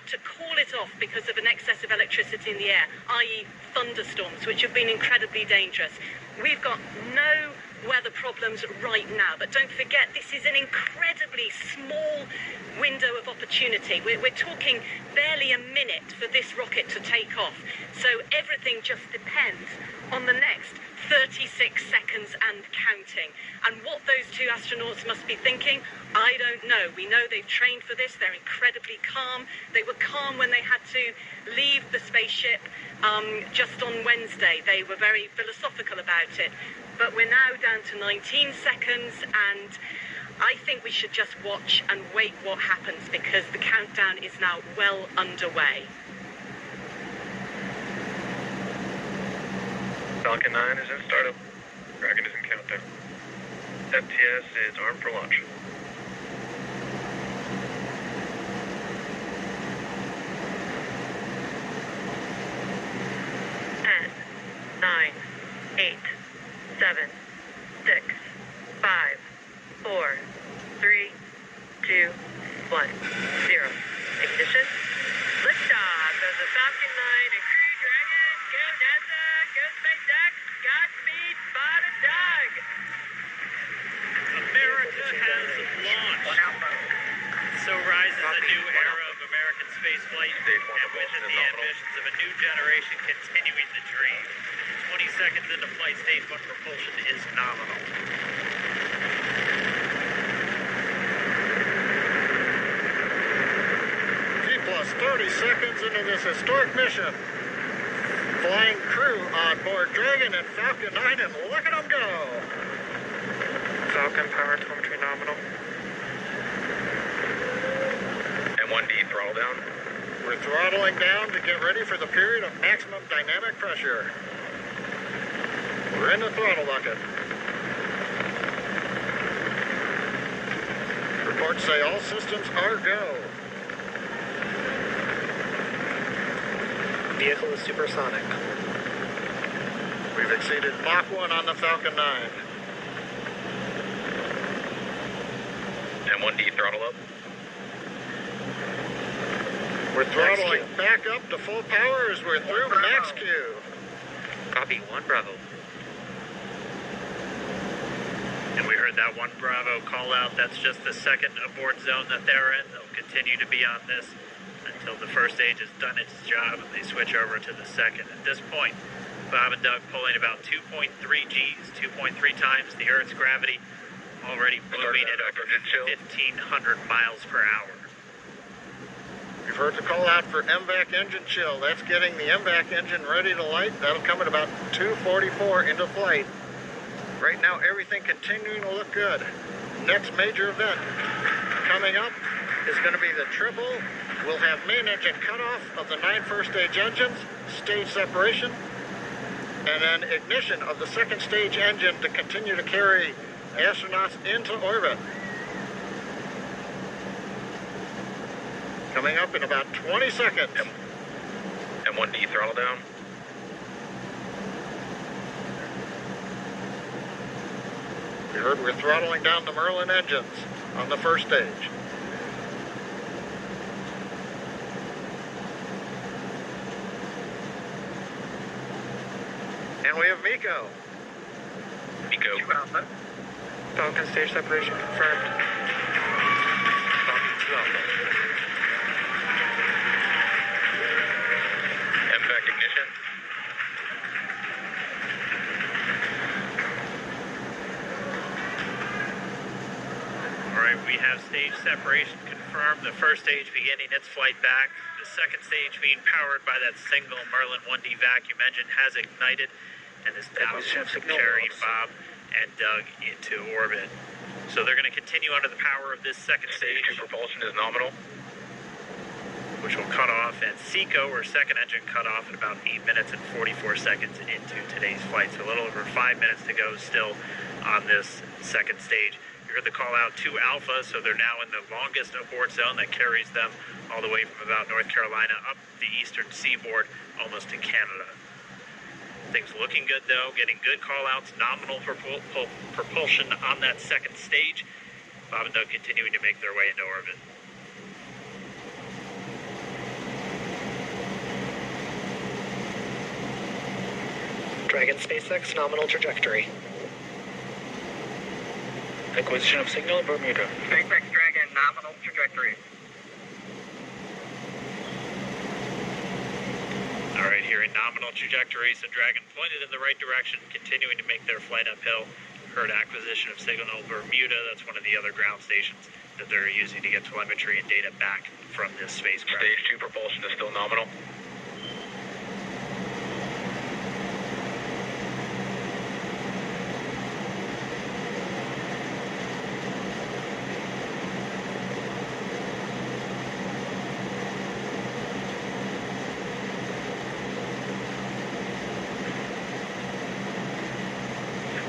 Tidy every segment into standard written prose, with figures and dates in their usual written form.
to call it off because of an excess of electricity in the air, i.e. thunderstorms, which have been incredibly dangerous. We've got no weather problems right now, but don't forget this is an incredibly small window of opportunity. We're talking barely a minute for this rocket to take off, so everything just depends on the next 36 seconds and counting. And what those two astronauts must be thinking, I don't know. We know they've trained for this. They're incredibly calm. They were calm when they had to leave the spaceship just on Wednesday. They were very philosophical about it. But we're now down to 19 seconds, and I think we should just watch and wait what happens, because the countdown is now well underway. Falcon 9 is in startup. Dragon is in countdown. FTS is armed for launch. 10, 9, 8, 7, 6, 5, 4, 3, 2, 1, 0. Ignition. Liftoff of the Falcon 9 and Crew Dragon. Go NASA. Go SpaceX. Godspeed, Bob and Doug. America has launched. So rises a new era of American spaceflight, and with it the ambitions of a new generation continuing the dream. 20 seconds into flight, stage 1 propulsion is nominal. Plus 30 seconds into this historic mission. Flying crew on board Dragon and Falcon 9, and look at them go. Falcon power telemetry nominal. M1D throttle down. We're throttling down to get ready for the period of maximum dynamic pressure. We're in the throttle bucket. Reports say all systems are go. Vehicle is supersonic. We've exceeded Mach 1 on the Falcon 9. M1D throttle up. We're throttling back up to full power as we're through max Q. Copy, 1 Bravo. And we heard that 1 Bravo call out. That's just the second abort zone that they're in. They'll continue to be on this until the first stage has done its job and they switch over to the second. At this point, Bob and Doug pulling about 2.3 Gs, 2.3 times the Earth's gravity, already moving at over 1,500 miles per hour. We've heard the call out for MVAC engine chill. That's getting the MVAC engine ready to light. That'll come at about 2:44 into flight. Right now, everything continuing to look good. Next major event coming up is going to be the triple. We'll have main engine cutoff of the 9 first stage engines, stage separation, and then ignition of the second stage engine to continue to carry astronauts into orbit. Coming up in about 20 seconds. M1D throttle down. We heard we're throttling down the Merlin engines on the first stage. And we have Miko. Miko. Falcon stage separation confirmed. Falcon 2 Alpha. MVAC ignition. All right, we have stage separation confirmed. The first stage beginning its flight back. The second stage being powered by that single Merlin 1D vacuum engine has ignited and is now carrying Bob and Doug into orbit. So they're going to continue under the power of this second stage. Stage 2 propulsion is nominal. Which will cut off at SECO, or second engine cut off, at about 8 minutes and 44 seconds into today's flight. So a little over 5 minutes to go still on this second stage. You heard the call out to Alpha, so they're now in the longest abort zone that carries them all the way from about North Carolina up the eastern seaboard, almost to Canada. Things looking good though, getting good call outs, nominal propulsion on that second stage. Bob and Doug continuing to make their way into orbit. Dragon SpaceX, nominal trajectory. Acquisition of signal, Bermuda. SpaceX Dragon, nominal trajectory. All right, here in nominal trajectory, so Dragon pointed in the right direction, continuing to make their flight uphill. Heard acquisition of signal Bermuda. That's one of the other ground stations that they're using to get telemetry and data back from this spacecraft. Stage 2 propulsion is still nominal.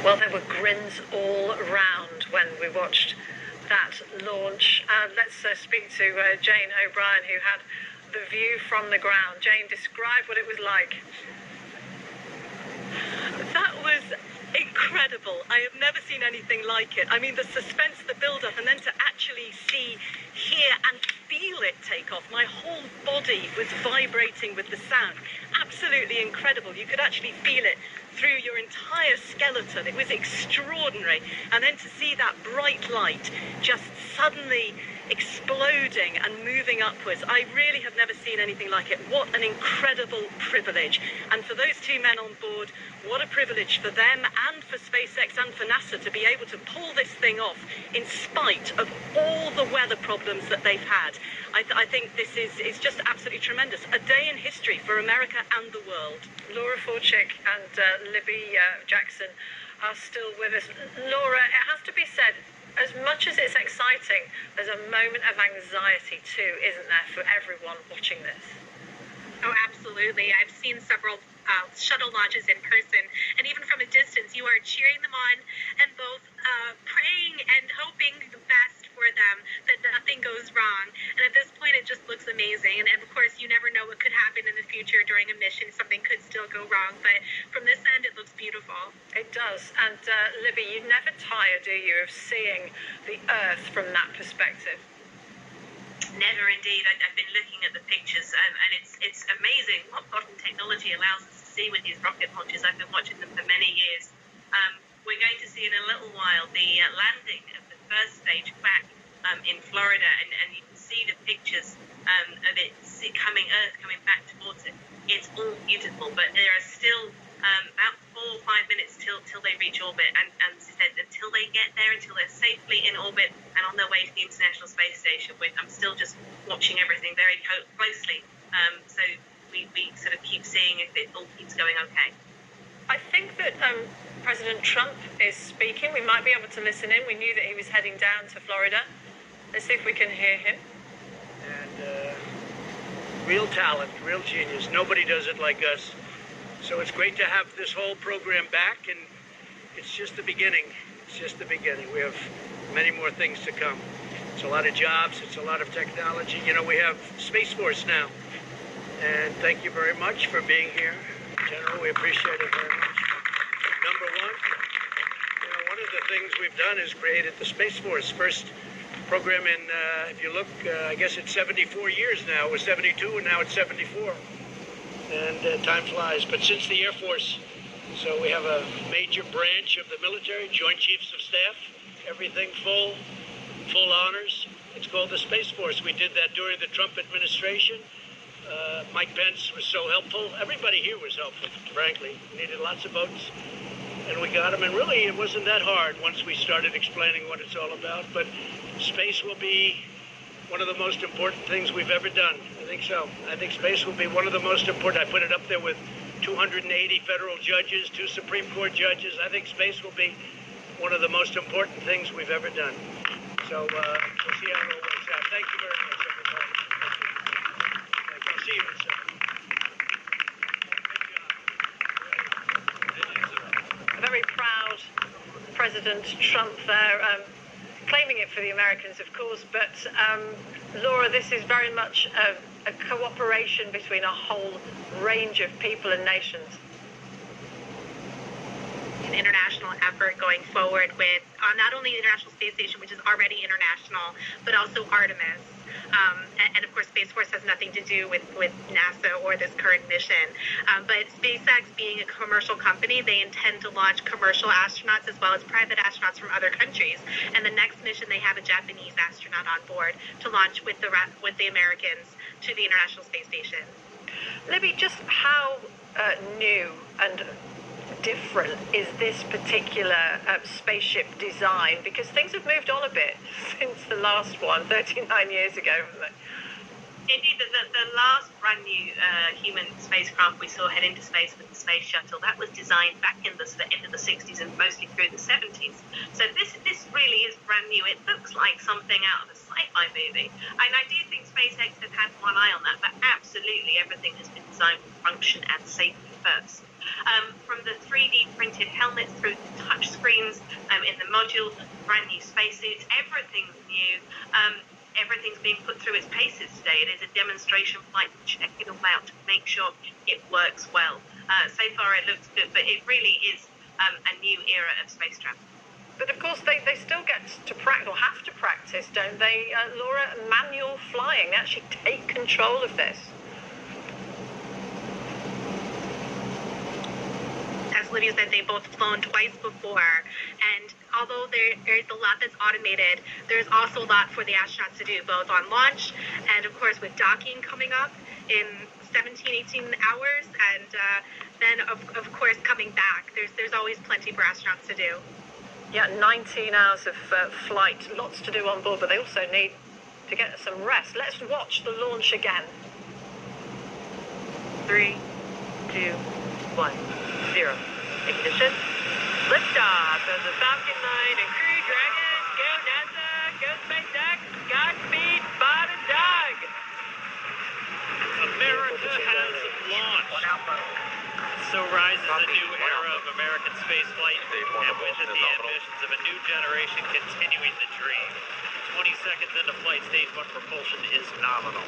Well, there were grins all round when we watched that launch. Let's speak to Jane O'Brien, who had the view from the ground. Jane, describe what it was like. That was incredible. I have never seen anything like it. I mean, the suspense, the build-up, and then to actually see, hear, and feel it take off. My whole body was vibrating with the sound. Absolutely incredible. You could actually feel it through your entire skeleton. It was extraordinary. And then to see that bright light just suddenly exploding and moving upwards, I really have never seen anything like it. What an incredible privilege. And for those two men on board, what a privilege for them and for SpaceX and for NASA to be able to pull this thing off in spite of all the weather problems that they've had. I think this is just absolutely tremendous. A day in history for America and the world. Laura Forchick and Libby Jackson are still with us. Laura, it has to be said, as much as it's exciting, there's a moment of anxiety too, isn't there, for everyone watching this? Oh, absolutely. I've seen several shuttle launches in person, and even from a distance, you are cheering them on and both praying and hoping the best for them, that nothing goes wrong. And at this point, it just looks amazing. And of course, you never know what could happen in the future during a mission. Something could still go wrong, but from this end, it looks beautiful. It does. And Libby, you never tire, do you, of seeing the Earth from that perspective? Never indeed. I've been looking at the pictures, and it's amazing what modern technology allows us to see with these rocket launches. I've been watching them for many years. We're going to see in a little while the landing of the first stage back in Florida, and you can see the pictures of it Earth coming back towards it. It's all beautiful, but there are still about 4 or 5 minutes till they reach orbit, and as I said, until they get there, until they're safely in orbit and on their way to the International Space Station, I'm still just watching everything very closely, so we sort of keep seeing if it all keeps going okay. I think that President Trump is speaking. We might be able to listen in. We knew that he was heading down to Florida. Let's see if we can hear him. And real talent, real genius. Nobody does it like us. So it's great to have this whole program back, and it's just the beginning. It's just the beginning. We have many more things to come. It's a lot of jobs. It's a lot of technology. You know, we have Space Force now. And thank you very much for being here. General, we appreciate it very much. Number one, you know, one of the things we've done is created the Space Force. First program in, if you look, I guess it's 74 years now. It was 72 and now it's 74. And time flies. But since the Air Force, so we have a major branch of the military, Joint Chiefs of Staff, everything full honors. It's called the Space Force. We did that during the Trump administration. Mike Pence was so helpful. Everybody here was helpful, frankly. We needed lots of votes, and we got them. And really, it wasn't that hard once we started explaining what it's all about. But space will be one of the most important things we've ever done. I think so. I think space will be one of the most important. I put it up there with 280 federal judges, 2 Supreme Court judges. I think space will be one of the most important things we've ever done. So we'll see how it all works out. Thank you very much, everybody. I'll see you in a second. Very proud President Trump there, claiming it for the Americans, of course, but Laura, this is very much a cooperation between a whole range of people and nations. An international effort going forward with not only the International Space Station, which is already international, but also Artemis. And of course, Space Force has nothing to do with NASA or this current mission. But SpaceX, being a commercial company, they intend to launch commercial astronauts as well as private astronauts from other countries. And the next mission, they have a Japanese astronaut on board to launch with the Americans to the International Space Station. Libby, just how new and different is this particular spaceship design? Because things have moved on a bit since the last one, 39 years ago, haven't they? Indeed, the last brand new human spacecraft we saw head into space with the space shuttle, that was designed back in the end of the 60s and mostly through the 70s. So this really is brand new. It looks like something out of a sci-fi movie. And I do think SpaceX have had one eye on that, but absolutely everything has been designed with function and safety first. From the 3D printed helmets through the touch screens in the modules, brand new spacesuits, everything's new. Everything's being put through its paces today. It is a demonstration flight to check it all out to make sure it works well. So far it looks good, but it really is a new era of space travel. But of course, they still get to practice, or have to practice, don't they, Laura? Manual flying. They actually take control of this. As Lydia said, they've both flown twice before, and although there is a lot that's automated, there's also a lot for the astronauts to do, both on launch and, of course, with docking coming up in 17, 18 hours, and then, of course, coming back. There's always plenty for astronauts to do. Yeah, 19 hours of flight, lots to do on board, but they also need to get some rest. Let's watch the launch again. 3, 2, 1, 0. Ignition. Liftoff of the Falcon 9 and Crew Dragon. Go NASA, go SpaceX, Godspeed, Bob and Doug. America has launched. So rises a new era of American spaceflight, and with it the ambitions of a new generation continuing the dream. 20 seconds into flight, stage 1 propulsion is nominal.